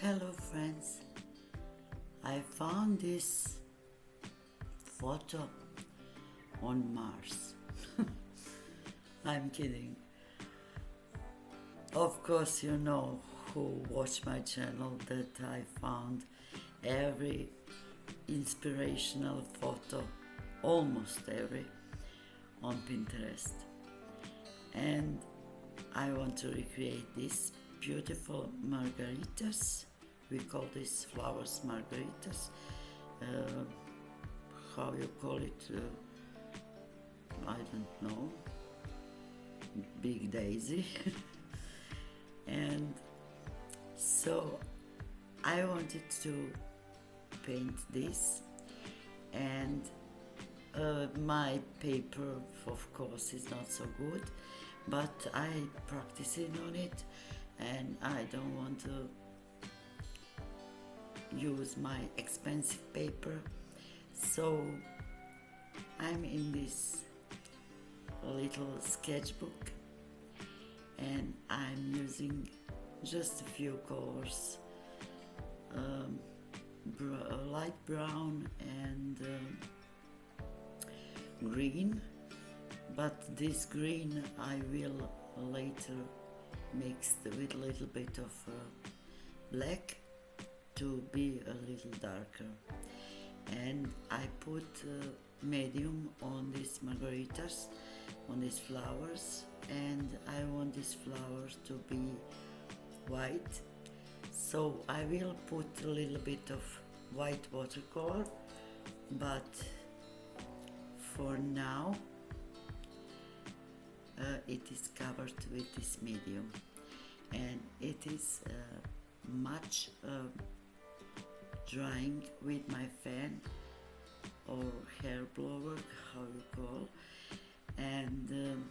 Hello friends, I found this photo on Mars. I'm kidding. Of course you know who watch my channel that I found every inspirational photo, almost every, on Pinterest. And I want to recreate these beautiful margaritas. We call these flowers margaritas. How you call it, I don't know. Big daisy. And so I wanted to paint this, and my paper of course is not so good, but I practicing on it and I don't want to use my expensive paper, so I'm in this little sketchbook and I'm using just a few colors, light brown and green, but this green I will later mix with a little bit of black to be a little darker. And I put medium on these margaritas, on these flowers, and I want these flowers to be white, so I will put a little bit of white watercolor, but for now it is covered with this medium, and it is much drying with my fan or hair blower, how you call, and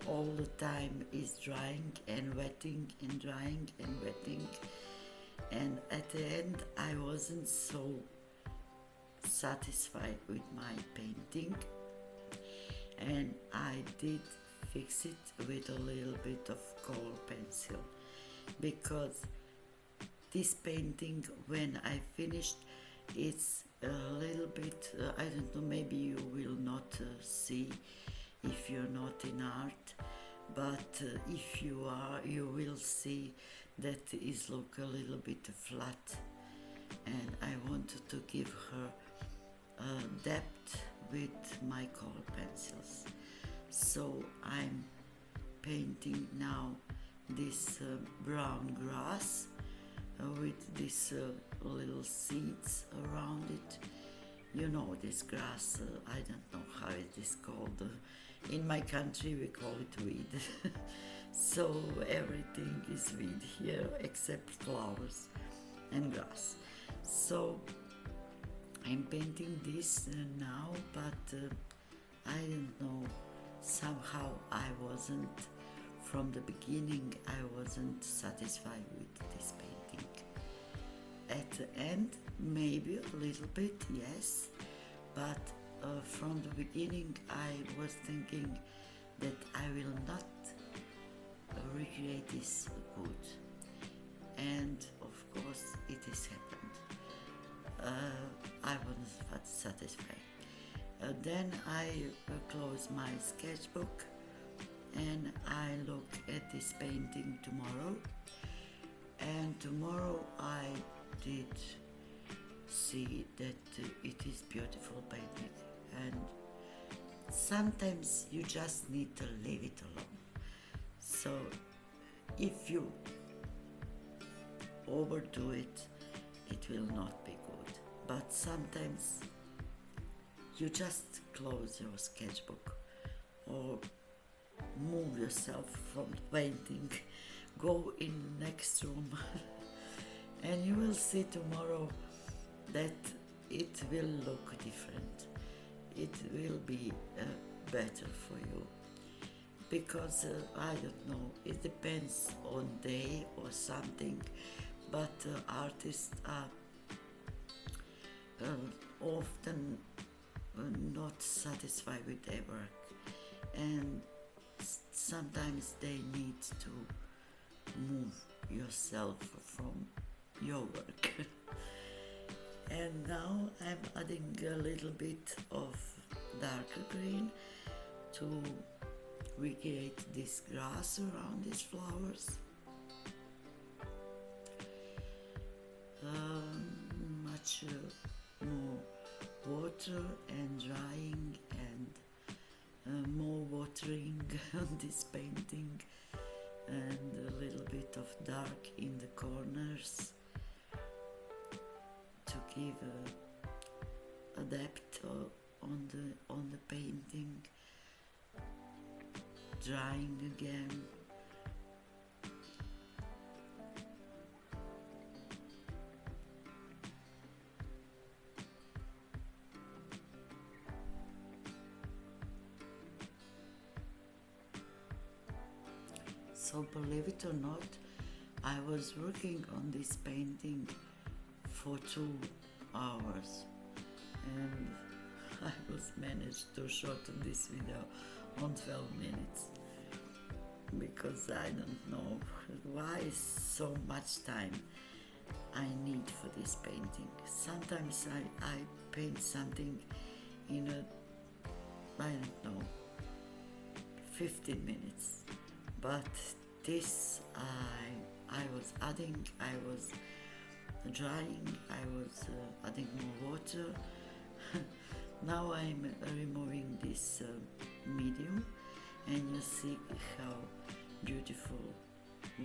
all the time is drying and wetting and drying and wetting, and at the end I wasn't so satisfied with my painting, and I did fix it with a little bit of color pencil, because this painting, when I finished, it's a little bit, I don't know, maybe you will not see if you're not in art, but if you are, you will see that it look a little bit flat, and I wanted to give her depth with my color pencils. So I'm painting now this brown grass with these little seeds around it. You know, this grass, I don't know how it is called. In my country we call it weed. So everything is weed here except flowers and grass. So I'm painting this now, but I don't know, somehow I wasn't, from the beginning I wasn't satisfied with this painting. At the end, maybe a little bit, yes, but from the beginning I was thinking that I will not recreate this good, and of course it has happened. I wasn't satisfied. Then I close my sketchbook and I look at this painting tomorrow, and tomorrow I did see that it is beautiful painting, and sometimes you just need to leave it alone. So if you overdo it, it will not be good, but sometimes you just close your sketchbook or move yourself from painting, go in the next room and you will see tomorrow that it will look different. It will be better for you, because I don't know, it depends on day or something, but artists are often not satisfied with their work, and sometimes they need to move yourself from your work. And now I'm adding a little bit of darker green to recreate this grass around these flowers. Much more water and drying and more watering on this painting, and a little bit of dark in the corners to give a depth on the painting. Drying again. So believe it or not, I was working on this painting for 2 hours, and I was managed to shorten this video on 12 minutes because I don't know why so much time I need for this painting. Sometimes I paint something in I don't know, 15 minutes, but this I was adding, I was drying, I was adding more water. Now I'm removing this medium, and you see how beautiful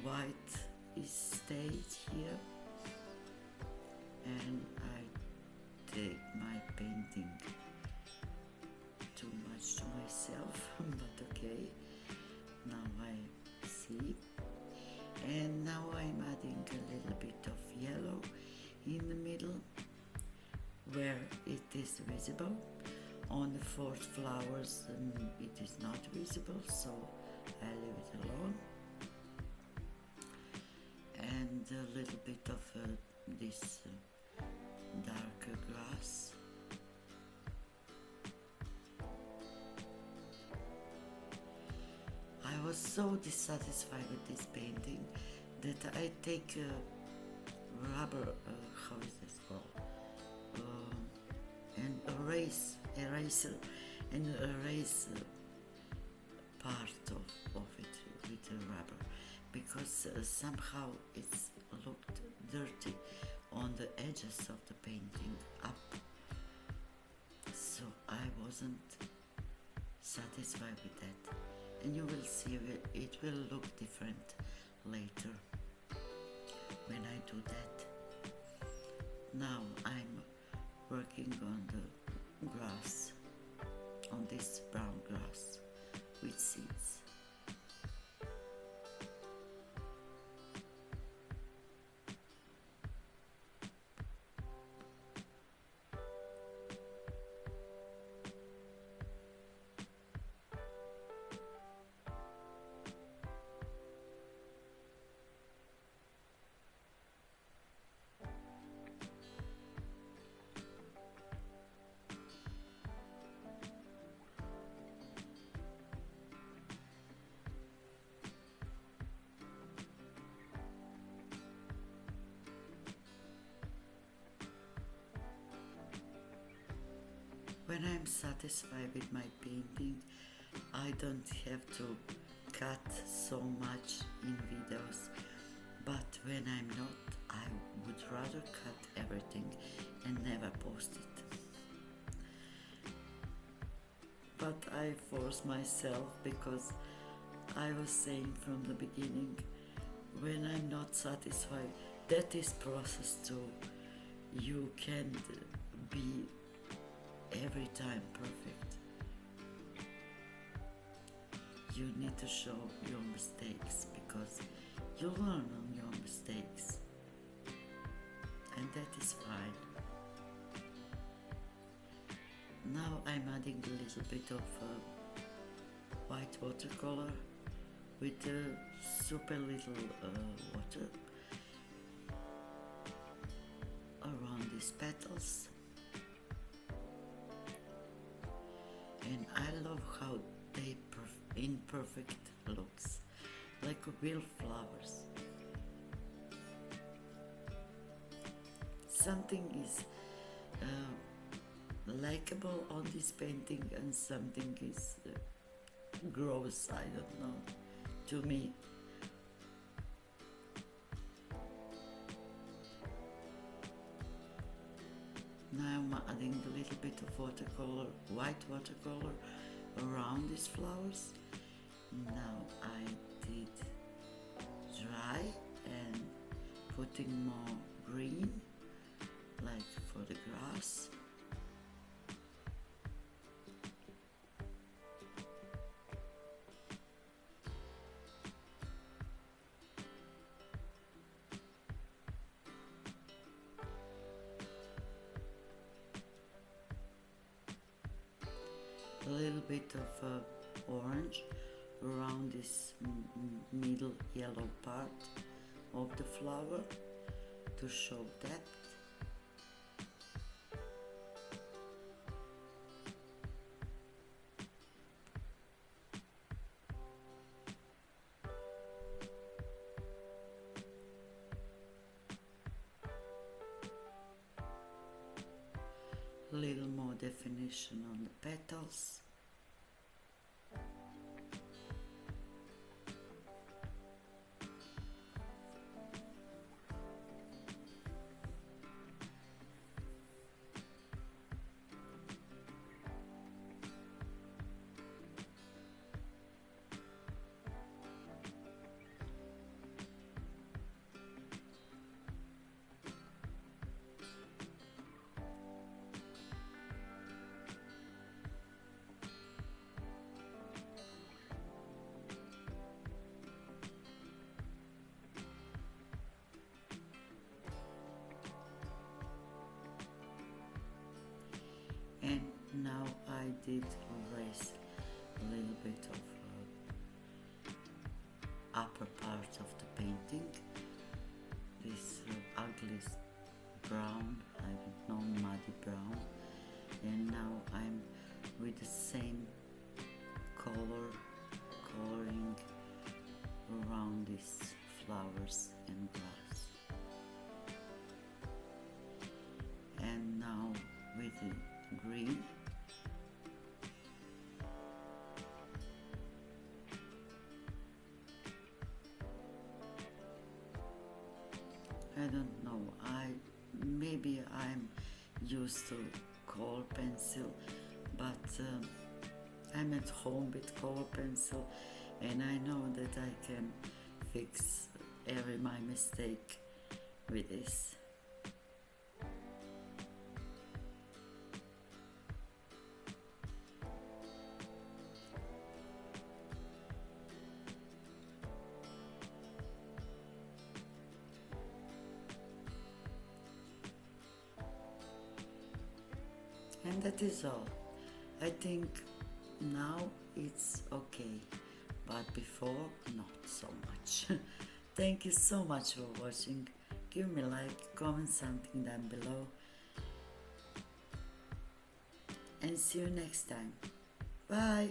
white is stayed here, and I take my painting too much to myself, but okay, now I see. And now I'm adding a little bit of yellow in the middle where it is visible. On the 4th flowers it is not visible, so I leave it alone. And a little bit of this darker grass. I was so dissatisfied with this painting that I take a rubber, how is this called? And eraser, and erase part of it with the rubber, because somehow it's looked dirty on the edges of the painting up. So I wasn't satisfied with that, and you will see it will look different later when I do that. Now I'm working on the grass, on this brown grass with seeds. When I'm satisfied with my painting, I don't have to cut so much in videos, but when I'm not, I would rather cut everything and never post it. But I force myself, because I was saying from the beginning, when I'm not satisfied, that is process too. You can't be every time perfect. You need to show your mistakes, because you learn on your mistakes, and that is fine. Now I'm adding a little bit of white watercolor with super little water around these petals. And I love how they imperfect looks, like wildflowers. something is likable on this painting and something is gross, I don't know, to me. Now I'm adding a little bit of watercolor, white watercolor around these flowers. Now I did dry and putting more green, like for the grass. A little bit of orange around this middle yellow part of the flower to show depth. A little more definition on the petals. And now I did erase a little bit of upper part of the painting, this ugly brown, I don't know, muddy brown, and now I'm with the same coloring around these flowers and grass. And now with the green, I don't know, maybe I'm used to color pencil, but I'm at home with color pencil and I know that I can fix every my mistake with this. And that is all. I think now it's okay, but before not so much. Thank you so much for watching. Give me a like, comment something down below, and see you next time. Bye.